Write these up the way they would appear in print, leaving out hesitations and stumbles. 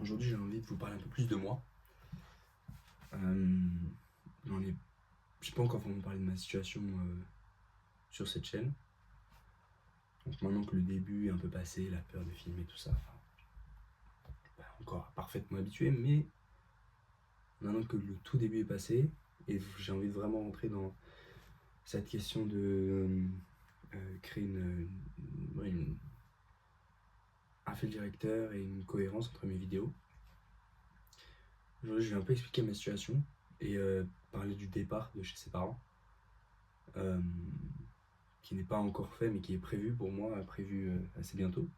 Aujourd'hui, j'ai envie de vous parler un peu plus de moi. J'ai pas encore vraiment parlé de ma situation sur cette chaîne. Donc maintenant que le début est un peu passé, la peur de filmer, tout ça, pas encore parfaitement habitué, mais maintenant que le tout début est passé, et j'ai envie de vraiment rentrer dans cette question de créer un fil directeur et une cohérence entre mes vidéos. Aujourd'hui, je vais un peu expliquer ma situation et parler du départ de chez ses parents, qui n'est pas encore fait mais qui est prévu pour moi, prévu assez bientôt.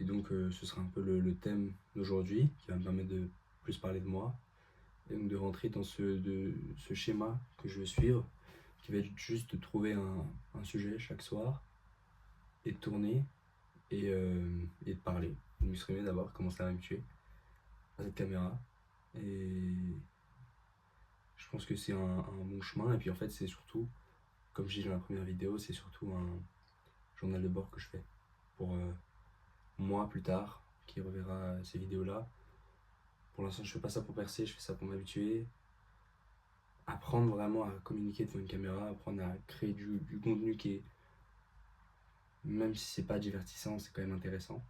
Et donc ce sera un peu le thème d'aujourd'hui qui va me permettre de plus parler de moi et donc de rentrer dans ce schéma que je veux suivre, qui va être juste de trouver un sujet chaque soir et de tourner et de parler, de m'exprimer d'abord, commencer à m'habituer à cette caméra. Et je pense que c'est un bon chemin. Et puis en fait, c'est surtout, comme je dis dans la première vidéo, c'est surtout un journal de bord que je fais pour moi plus tard, qui reverra ces vidéos-là. Pour l'instant, je fais pas ça pour percer, je fais ça pour m'habituer. Apprendre vraiment à communiquer devant une caméra, apprendre à créer du contenu qui est, même si c'est pas divertissant, c'est quand même intéressant.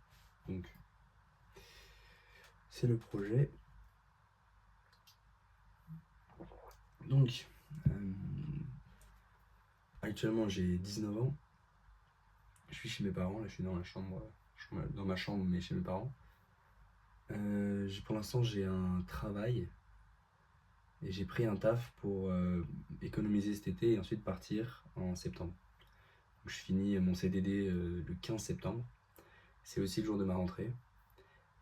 Donc, c'est le projet. Donc, actuellement j'ai 19 ans. Je suis chez mes parents, là je suis dans la chambre, dans ma chambre mais chez mes parents. Pour l'instant j'ai un travail et j'ai pris un taf pour économiser cet été et ensuite partir en septembre. Donc, je finis mon CDD le 15 septembre. C'est aussi le jour de ma rentrée.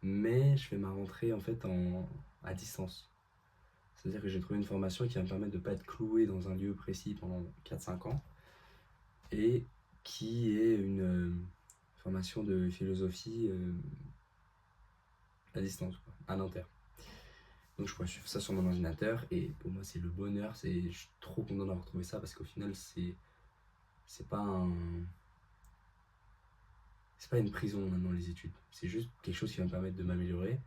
Mais je fais ma rentrée en fait à distance. C'est-à-dire que j'ai trouvé une formation qui va me permettre de ne pas être cloué dans un lieu précis pendant 4-5 ans et qui est une formation de philosophie à distance, quoi, à Nanterre. Donc je pourrais suivre ça sur mon ordinateur et pour moi c'est le bonheur, je suis trop content d'avoir trouvé ça parce qu'au final c'est pas une prison maintenant les études, c'est juste quelque chose qui va me permettre de m'améliorer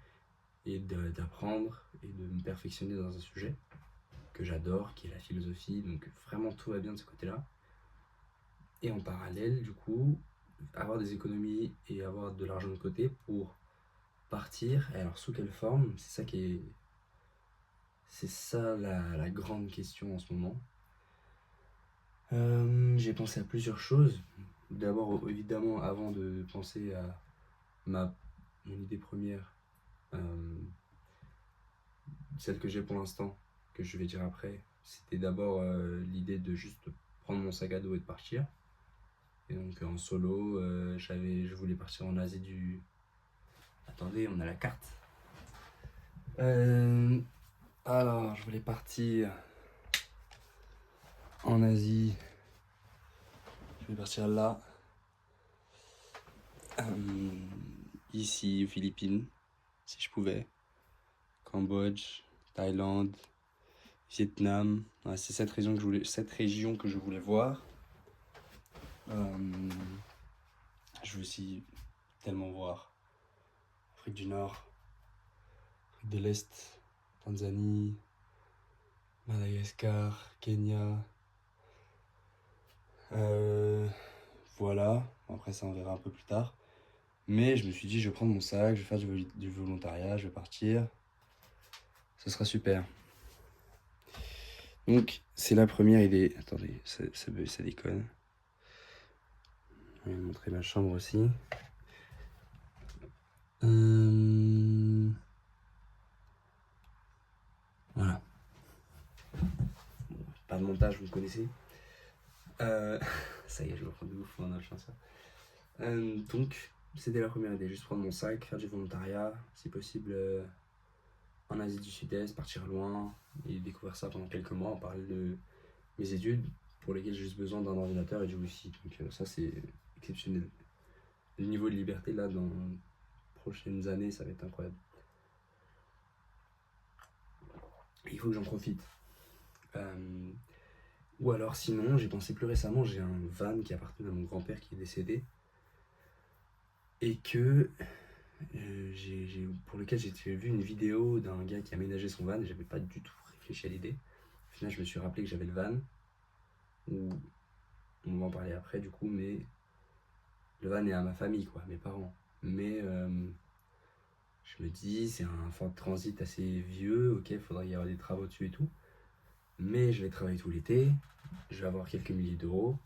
et d'apprendre et de me perfectionner dans un sujet que j'adore, qui est la philosophie, donc vraiment tout va bien de ce côté-là. Et en parallèle, du coup, avoir des économies et avoir de l'argent de côté pour partir. Et alors sous quelle forme? C'est ça la grande question en ce moment. J'ai pensé à plusieurs choses. D'abord, évidemment, avant de penser à mon idée première, celle que j'ai pour l'instant, que je vais dire après, c'était d'abord l'idée de juste prendre mon sac à dos et de partir. Et donc en solo, je voulais partir en Asie du... Attendez, on a la carte. Alors, je voulais partir en Asie. Je vais partir là. Ici, aux Philippines, si je pouvais. Cambodge, Thaïlande, Vietnam. Ouais, c'est cette région que je voulais voir. Je veux aussi tellement voir Afrique du Nord, Afrique de l'Est, Tanzanie, Madagascar, Kenya. Voilà, après ça on verra un peu plus tard. Mais je me suis dit je vais prendre mon sac, je vais faire du volontariat, je vais partir. Ce sera super. Donc c'est la première idée. Attendez, ça déconne. Je vais vous montrer ma chambre aussi. Voilà. Pas de montage, vous me connaissez. Ça y est, je vais prendre de ouf en achetant ça. Donc, c'était la première idée, juste prendre mon sac, faire du volontariat, si possible en Asie du Sud-Est, partir loin et découvrir ça pendant quelques mois en parallèle de mes études pour lesquelles j'ai juste besoin d'un ordinateur et du wifi. Donc ça c'est exceptionnel. Le niveau de liberté là dans les prochaines années ça va être incroyable. Et il faut que j'en profite. Ou alors sinon, j'ai pensé plus récemment, j'ai un van qui appartenait à mon grand-père qui est décédé et que pour lequel j'ai vu une vidéo d'un gars qui aménageait son van et j'avais pas du tout réfléchi à l'idée. Au final, je me suis rappelé que j'avais le van, ou on va en parler après du coup, mais le van est à ma famille, quoi, mes parents. Mais je me dis, c'est un Ford Transit assez vieux, ok, il faudrait y avoir des travaux dessus et tout. Mais je vais travailler tout l'été, je vais avoir quelques milliers d'euros.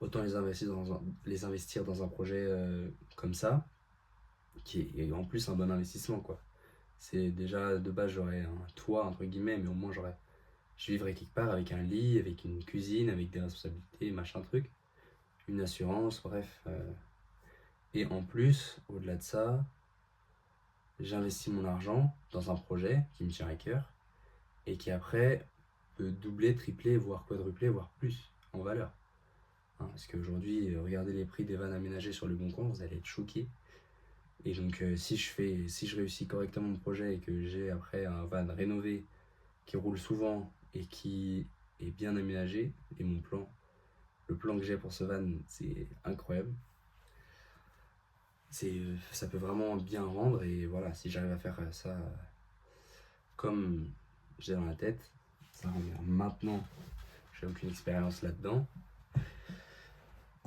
Autant les investir dans un projet comme ça, qui est en plus un bon investissement, quoi. C'est déjà, de base, j'aurais un toit, entre guillemets, mais au moins je vivrais quelque part avec un lit, avec une cuisine, avec des responsabilités, machin truc, une assurance, bref. Et en plus, au-delà de ça, j'investis mon argent dans un projet qui me tient à cœur et qui après peut doubler, tripler, voire quadrupler, voire plus en valeur. Hein, parce qu'aujourd'hui, regardez les prix des vannes aménagées sur le bon coin, vous allez être choqués. Et donc, si je réussis correctement mon projet et que j'ai après un van rénové qui roule souvent et qui est bien aménagé, et le plan que j'ai pour ce van, c'est incroyable. Ça peut vraiment bien rendre, et voilà, si j'arrive à faire ça comme j'ai dans la tête, ça rend bien. Maintenant, j'ai aucune expérience là-dedans,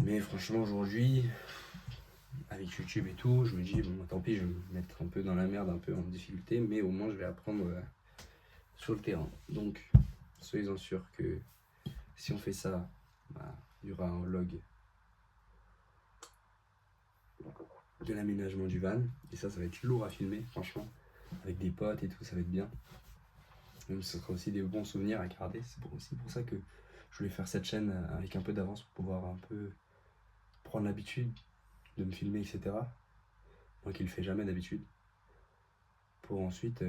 mais franchement aujourd'hui, avec YouTube et tout, je me dis bon tant pis, je vais me mettre un peu dans la merde, un peu en difficulté, mais au moins je vais apprendre sur le terrain. Donc soyez-en sûrs que si on fait ça, bah, il y aura un vlog de l'aménagement du van, et ça va être lourd à filmer, franchement, avec des potes et tout, ça va être bien. Même ce sera aussi des bons souvenirs à garder. C'est aussi pour ça que je voulais faire cette chaîne avec un peu d'avance pour pouvoir un peu prendre l'habitude de me filmer, etc. Moi qui le fais jamais d'habitude. Pour ensuite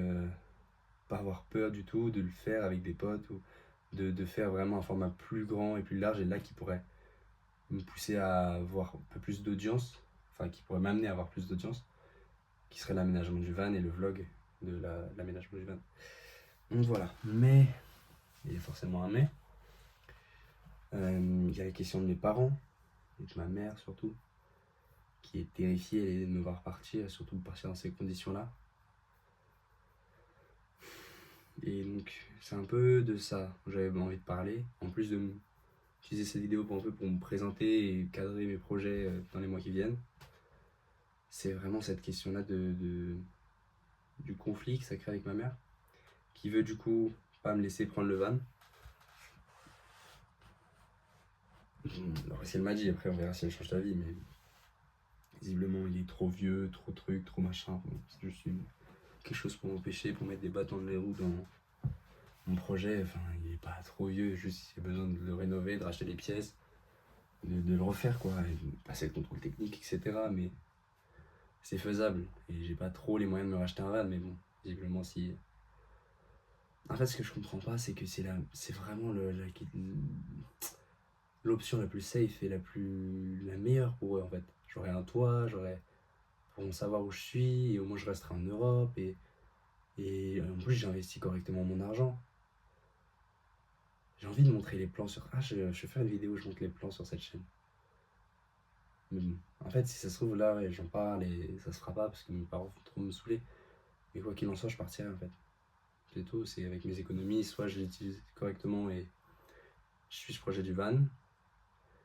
pas avoir peur du tout de le faire avec des potes ou de faire vraiment un format plus grand et plus large, et là qui pourrait me pousser à avoir un peu plus d'audience, enfin qui pourrait m'amener à avoir plus d'audience, qui serait l'aménagement du van et le vlog de l'aménagement du van. Donc voilà, mais il y a forcément un mais. Il y a la question de mes parents, et de ma mère surtout, qui est terrifiée de me voir partir, et surtout de partir dans ces conditions-là. Et donc c'est un peu de ça que j'avais envie de parler, en plus de utiliser cette vidéo pour un peu pour me présenter et cadrer mes projets dans les mois qui viennent. C'est vraiment cette question-là du conflit que ça crée avec ma mère, qui veut du coup pas me laisser prendre le van. Alors si elle m'a dit, après on verra si elle change d'avis, mais visiblement il est trop vieux, trop truc, trop machin. C'est juste quelque chose pour m'empêcher, pour mettre des bâtons dans les roues dans mon projet. Enfin, il est pas trop vieux, juste il y a besoin de le rénover, de racheter des pièces, de le refaire quoi, et de passer le contrôle technique, etc. Mais c'est faisable, et j'ai pas trop les moyens de me racheter un van, mais bon, visiblement si. En fait, ce que je comprends pas, c'est que c'est vraiment l'option la plus safe et la meilleure pour eux en fait. J'aurai un toit, pourront savoir où je suis, et au moins je resterai en Europe, et en plus j'ai investi correctement mon argent. J'ai envie de montrer les plans sur. Ah, je vais faire une vidéo où je montre les plans sur cette chaîne. Mais bon, en fait, si ça se trouve là, ouais, j'en parle et ça se fera pas parce que mes parents vont trop me saouler. Mais quoi qu'il en soit, je partirai en fait. C'est tout, c'est avec mes économies, soit je l'utilise correctement et je suis ce projet du van.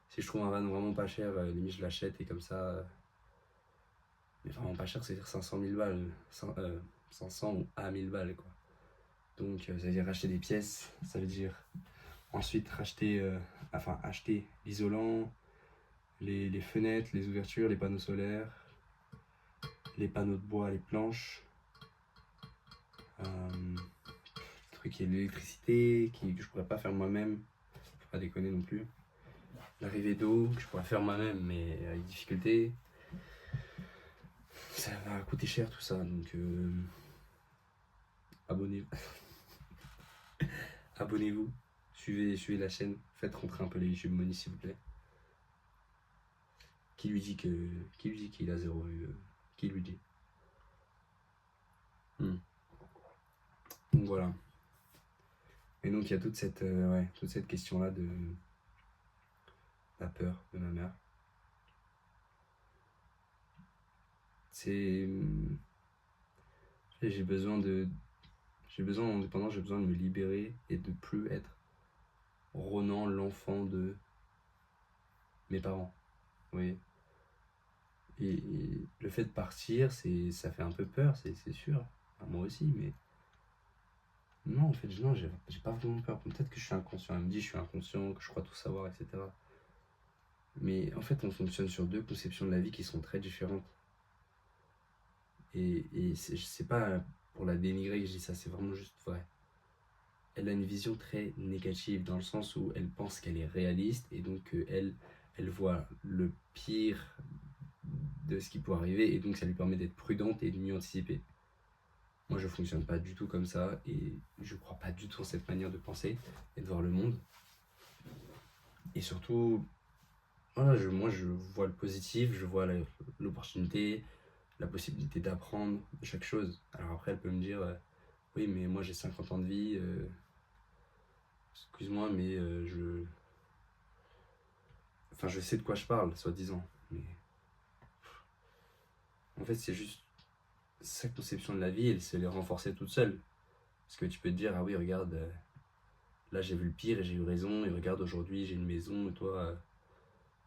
Si je trouve un van vraiment pas cher, limite je l'achète, et comme ça. Mais vraiment pas cher, c'est-à-dire 500 000 balles. 500 ou à 1000 balles quoi. Donc ça veut dire racheter des pièces, ça veut dire ensuite acheter l'isolant, les fenêtres, les ouvertures, les panneaux solaires, les panneaux de bois, les planches, le truc qui est l'électricité, que je pourrais pas faire moi-même, faut pas déconner non plus. L'arrivée d'eau, que je pourrais faire moi-même, mais avec difficulté. Ça va coûter cher tout ça, donc abonnez-vous. Abonnez-vous, suivez la chaîne, faites rentrer un peu les YouTube Money s'il vous plaît. Qui lui dit qu'il a 0 vue, qui lui dit. Donc voilà. Et donc il y a toute cette question-là de la peur de ma mère. c'est... J'ai besoin de... J'ai besoin d'indépendance, j'ai besoin de me libérer et de plus être Ronan, l'enfant de mes parents. Oui. Et le fait de partir, ça fait un peu peur, c'est sûr. Enfin, moi aussi, mais non, en fait, non, j'ai pas vraiment peur. Peut-être que je suis inconscient. Elle me dit, je suis inconscient, que je crois tout savoir, etc. Mais en fait, on fonctionne sur deux conceptions de la vie qui sont très différentes. Et c'est pas pour la dénigrer que je dis ça, c'est vraiment juste vrai. Elle a une vision très négative dans le sens où elle pense qu'elle est réaliste et donc elle voit le pire de ce qui peut arriver et donc ça lui permet d'être prudente et de mieux anticiper. Moi, je fonctionne pas du tout comme ça et je crois pas du tout en cette manière de penser et de voir le monde. Et surtout, voilà, moi, je vois le positif, je vois l'opportunité, la possibilité d'apprendre de chaque chose. Alors après, elle peut me dire, oui, mais moi j'ai 50 ans de vie, excuse-moi, mais Enfin, je sais de quoi je parle, soi-disant. Mais en fait, c'est juste sa conception de la vie, elle se l'est renforcée toute seule. Parce que tu peux te dire, ah oui, regarde, là j'ai vu le pire et j'ai eu raison, et regarde, aujourd'hui j'ai une maison, et toi,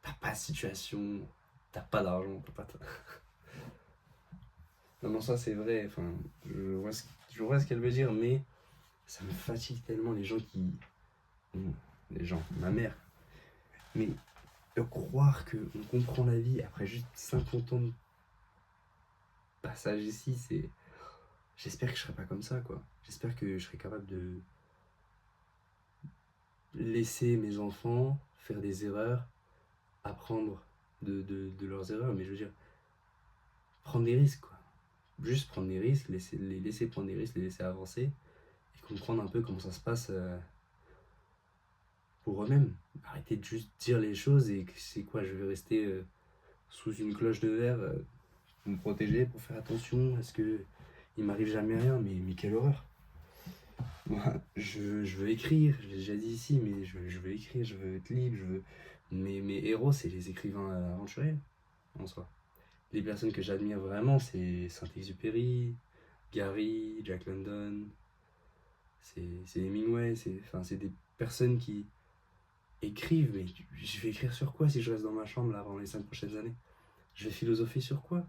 t'as pas de situation, t'as pas d'argent, t'as pas. Non, non, ça c'est vrai, enfin, je vois ce qu'elle veut dire, mais ça me fatigue tellement les gens qui. Les gens, ma mère. Mais de croire qu'on comprend la vie après juste 50 ans de passage ici, c'est. J'espère que je serai pas comme ça, quoi. J'espère que je serai capable de laisser mes enfants faire des erreurs, apprendre de leurs erreurs, mais je veux dire, prendre des risques, quoi. Juste prendre des risques, les laisser prendre des risques, les laisser avancer, et comprendre un peu comment ça se passe pour eux-mêmes. Arrêter de juste dire les choses et que c'est quoi, je vais rester sous une cloche de verre pour me protéger, pour faire attention, est-ce que il m'arrive jamais rien, mais quelle horreur. Moi, je veux écrire, je l'ai déjà dit ici, mais je veux écrire, je veux être libre, je veux. Mes héros, c'est les écrivains aventuriers, en soi. Les personnes que j'admire vraiment, c'est Saint-Exupéry, Gary, Jack London, c'est Hemingway, c'est des personnes qui écrivent, mais je vais écrire sur quoi si je reste dans ma chambre là pendant les 5 prochaines années? Je vais philosopher sur quoi?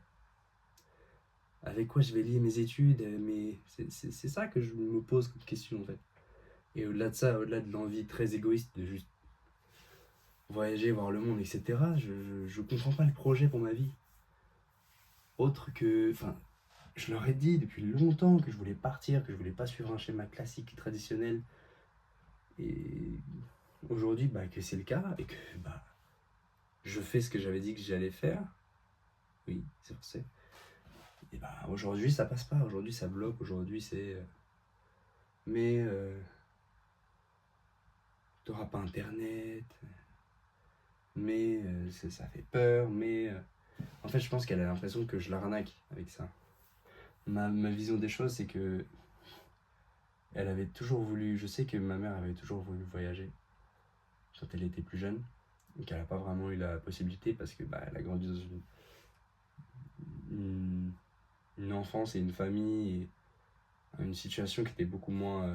Avec quoi je vais lier mes études? Mais c'est ça que je me pose comme question en fait. Et au-delà de ça, au-delà de l'envie très égoïste de juste voyager, voir le monde, etc., je comprends pas le projet pour ma vie. Autre que. Enfin, je leur ai dit depuis longtemps que je voulais partir, que je voulais pas suivre un schéma classique et traditionnel. Et aujourd'hui, bah, que c'est le cas et que bah, je fais ce que j'avais dit que j'allais faire. Oui, c'est vrai. Et bah, aujourd'hui, ça passe pas. Aujourd'hui, ça bloque. Aujourd'hui, c'est. Mais t'auras pas internet. Mais ça fait peur. Mais. En fait, je pense qu'elle a l'impression que je l'arnaque avec ça. Ma vision des choses, c'est que elle avait toujours voulu. Je sais que ma mère avait toujours voulu voyager quand elle était plus jeune, et qu'elle n'a pas vraiment eu la possibilité parce que bah, elle a grandi dans une enfance et une famille et une situation qui était beaucoup moins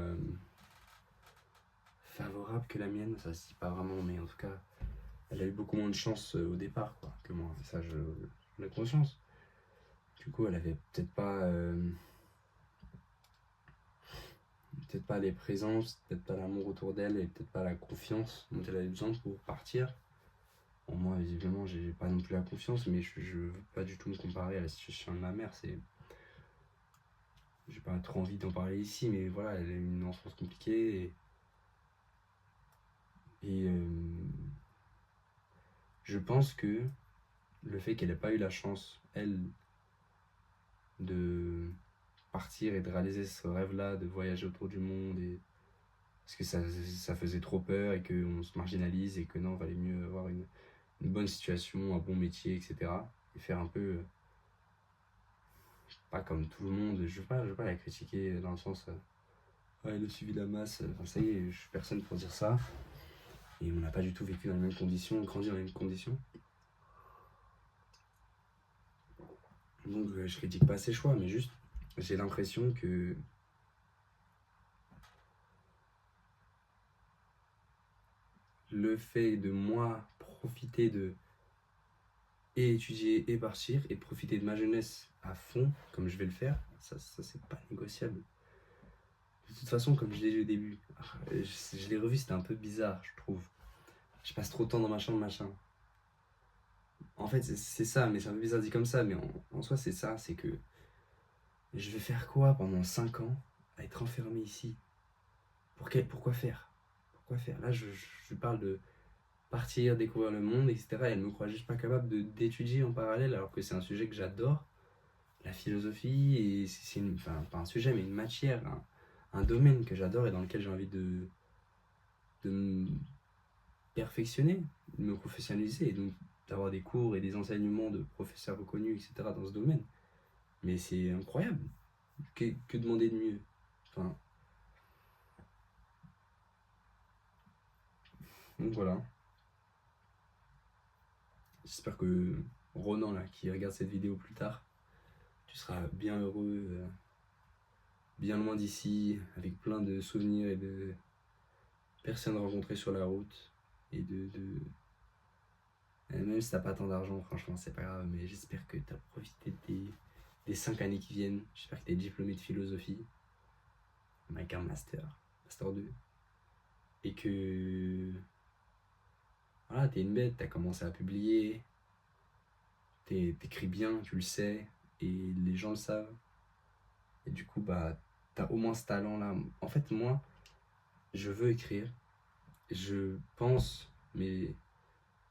favorable que la mienne. Ça se dit pas vraiment, mais en tout cas, elle a eu beaucoup moins de chance au départ quoi, que moi. Ça, j'en ai conscience. Du coup, elle avait peut-être pas les présences, peut-être pas l'amour autour d'elle et peut-être pas la confiance dont elle avait besoin pour partir. Bon, moi, visiblement, j'ai pas non plus la confiance, mais je veux pas du tout me comparer à la situation de ma mère. J'ai pas trop envie d'en parler ici, mais voilà, elle a eu une enfance compliquée et je pense que le fait qu'elle ait pas eu la chance, elle, de partir et de réaliser ce rêve-là, de voyager autour du monde, parce que ça faisait trop peur et qu'on se marginalise et que non, il valait mieux avoir une bonne situation, un bon métier, etc. Et faire un peu, pas comme tout le monde, je veux pas la critiquer dans le sens, ouais, elle a suivi la masse, enfin ça y est, je suis personne pour dire ça. Et on n'a pas du tout vécu dans les mêmes conditions, grandi dans les mêmes conditions. Donc je critique pas ses choix, mais juste j'ai l'impression que le fait de moi profiter de et étudier et partir et profiter de ma jeunesse à fond, comme je vais le faire, ça c'est pas négociable. De toute façon, comme je l'ai dit au début, je l'ai revu, c'était un peu bizarre, je trouve. Je passe trop de temps dans ma chambre, machin. En fait, c'est ça, mais c'est un peu bizarre dit comme ça, mais en soi, c'est ça, c'est que je vais faire quoi pendant 5 ans à être enfermé ici? Pourquoi faire? Pourquoi faire? Là, je parle de partir, découvrir le monde, etc. Et elle me croit juste pas capable d'étudier en parallèle, alors que c'est un sujet que j'adore. La philosophie, et c'est enfin, pas un sujet, mais une matière, un domaine que j'adore et dans lequel j'ai envie de me perfectionner, de me professionnaliser, et donc d'avoir des cours et des enseignements de professeurs reconnus, etc. dans ce domaine. Mais c'est incroyable. Que demander de mieux? Enfin, donc voilà. J'espère que Ronan, là, qui regarde cette vidéo plus tard, tu seras bien heureux, bien loin d'ici, avec plein de souvenirs et de personnes rencontrées sur la route. Et et même si t'as pas tant d'argent, franchement, c'est pas grave, mais j'espère que t'as profité des 5 années qui viennent. J'espère que t'es diplômé de philosophie, avec un master 2. Et que voilà, t'es une bête, t'as commencé à publier, t'écris bien, tu le sais, et les gens le savent. Et du coup, bah, t'as au moins ce talent-là. En fait, moi, je veux écrire. Je pense, mais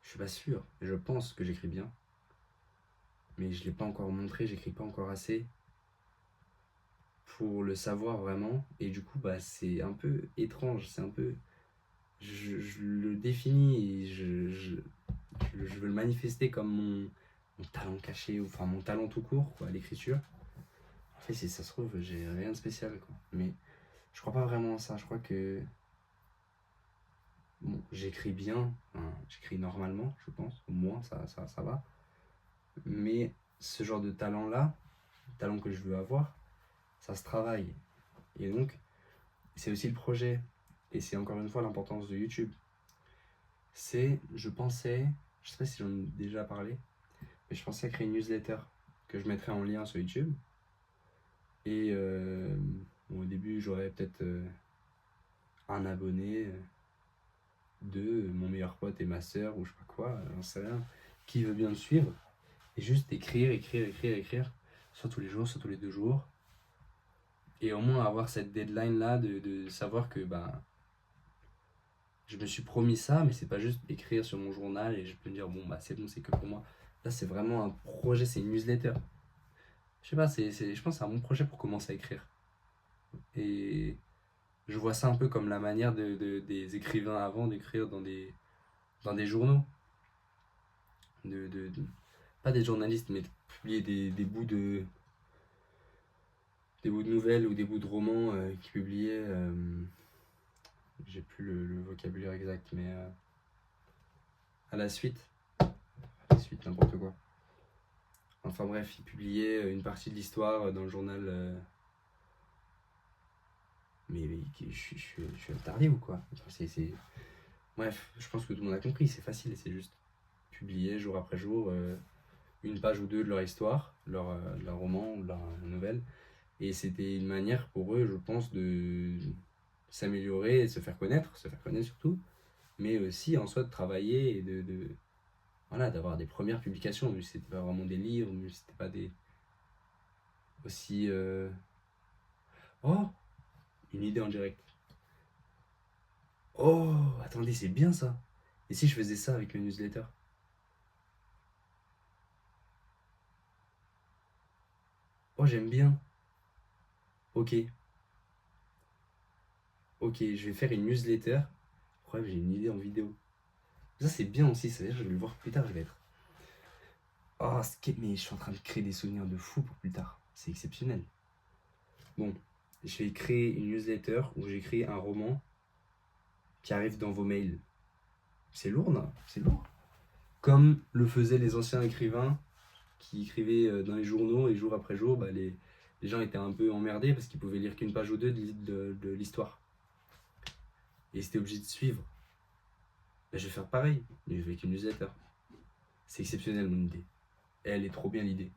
je suis pas sûr. Je pense que j'écris bien, mais je l'ai pas encore montré, j'écris pas encore assez pour le savoir vraiment. Et du coup, bah, c'est un peu étrange, c'est un peu... Je le définis et je veux le manifester comme mon talent caché, ou enfin mon talent tout court, quoi, l'écriture. En fait, si ça se trouve, j'ai rien de spécial, quoi. Mais je crois pas vraiment à ça. Je crois que bon, j'écris bien, hein, j'écris normalement, je pense. Au moins, ça va. Mais ce genre de talent-là, le talent que je veux avoir, ça se travaille. Et donc, c'est aussi le projet. Et c'est encore une fois l'importance de YouTube. Je pensais, je sais pas si j'en ai déjà parlé, mais je pensais à créer une newsletter que je mettrais en lien sur YouTube. Et bon, au début, j'aurais peut-être un abonné, deux, mon meilleur pote et ma soeur, ou je sais pas quoi, j'en sais rien, qui veut bien me suivre. Et juste écrire, soit tous les jours, soit tous les 2 jours. Et au moins avoir cette deadline-là de savoir que bah, je me suis promis ça, mais c'est pas juste écrire sur mon journal et je peux me dire, bon, bah c'est bon, c'est que pour moi. Là, c'est vraiment un projet, c'est une newsletter. Je sais pas, je pense que c'est un bon projet pour commencer à écrire. Et je vois ça un peu comme la manière des écrivains avant d'écrire dans des journaux. Pas des journalistes, mais de publier des bouts de nouvelles ou des bouts de romans qui publiaient. J'ai plus le vocabulaire exact, mais à la suite. N'importe quoi. Enfin bref, il publiait une partie de l'histoire dans le journal. Mais je suis attardé ou quoi? Bref, je pense que tout le monde a compris, c'est facile, c'est juste publier jour après jour une page ou deux de leur histoire, leur roman ou leur nouvelle. Et c'était une manière pour eux, je pense, de s'améliorer et de se faire connaître surtout, mais aussi en soi de travailler et voilà, d'avoir des premières publications, mais c'était pas vraiment des livres, mais c'était pas des aussi oh, une idée en direct. Oh, attendez, c'est bien ça. Et si je faisais ça avec le newsletter? Oh, j'aime bien. Ok, ok, je vais faire une newsletter. Ouais, j'ai une idée en vidéo. Ça, c'est bien aussi, ça veut dire que je vais le voir plus tard, je vais être. Oh, mais je suis en train de créer des souvenirs de fou pour plus tard. C'est exceptionnel. Bon, je vais créer une newsletter où j'écris un roman qui arrive dans vos mails. C'est lourd, non? C'est lourd. Comme le faisaient les anciens écrivains qui écrivait dans les journaux et jour après jour, bah, les gens étaient un peu emmerdés parce qu'ils pouvaient lire qu'une page ou deux de l'histoire. Et c'était obligé de suivre. Bah, je vais faire pareil, mais avec une newsletter. C'est exceptionnel mon idée. Et elle est trop bien l'idée.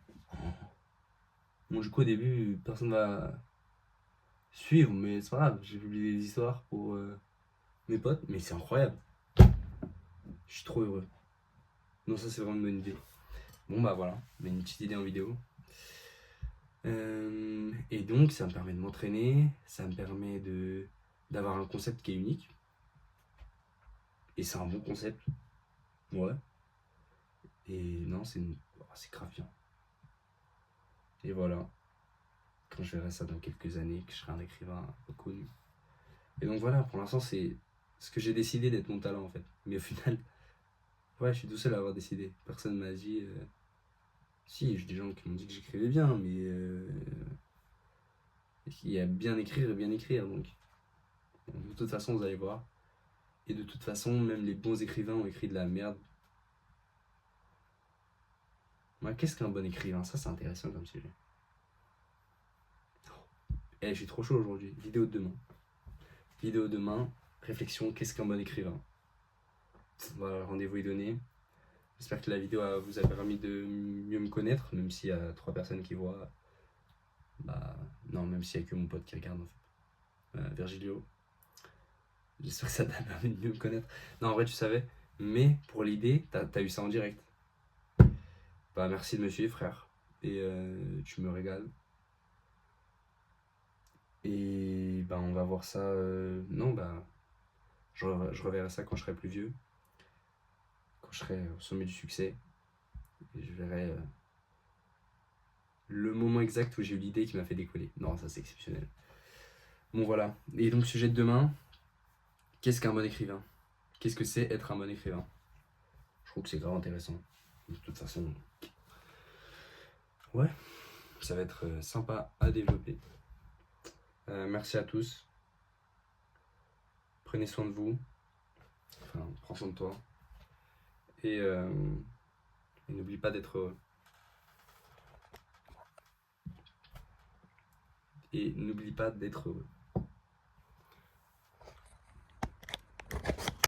Bon, du coup, au début, personne va suivre, mais c'est pas grave. J'ai publié des histoires pour mes potes, mais c'est incroyable. Je suis trop heureux. Non, ça, c'est vraiment une bonne idée. Bon, bah voilà, une petite idée en vidéo. Et donc, ça me permet de m'entraîner, ça me permet d'avoir un concept qui est unique. Et c'est un bon concept. Ouais. Et non, c'est grave bien. Et voilà. Quand je verrai ça dans quelques années, que je serai un écrivain reconnu. Et donc voilà, pour l'instant, c'est ce que j'ai décidé d'être mon talent en fait. Mais au final, ouais, je suis tout seul à avoir décidé. Personne m'a dit. Si, j'ai des gens qui m'ont dit que j'écrivais bien, mais il y a bien écrire et bien écrire. Donc, de toute façon, vous allez voir. Et de toute façon, même les bons écrivains ont écrit de la merde. Moi, qu'est-ce qu'un bon écrivain? Ça, c'est intéressant comme sujet. Eh, je suis trop chaud aujourd'hui. Vidéo de demain. Vidéo de demain. Réflexion, qu'est-ce qu'un bon écrivain? Voilà, le rendez-vous est donné. J'espère que la vidéo vous a permis de mieux me connaître, même s'il y a 3 personnes qui voient. Bah, non, même s'il n'y a que mon pote qui regarde en fait. Virgilio. J'espère que ça t'a permis de mieux me connaître. Non, en vrai, tu savais. Mais pour l'idée, t'as eu ça en direct. Bah, merci de me suivre, frère. Et tu me régales. Et bah, on va voir ça. Non, bah, je reverrai ça quand je serai plus vieux. Quand je serai au sommet du succès. Et je verrai le moment exact où j'ai eu l'idée qui m'a fait décoller. Non, ça c'est exceptionnel. Bon, voilà. Et donc, sujet de demain. Qu'est-ce qu'un bon écrivain? Qu'est-ce que c'est être un bon écrivain? Je trouve que c'est grave intéressant. De toute façon, ouais, ça va être sympa à développer. Merci à tous. Prenez soin de vous. Enfin, prends soin de toi. Et n'oublie pas d'être heureux. Et n'oublie pas d'être heureux.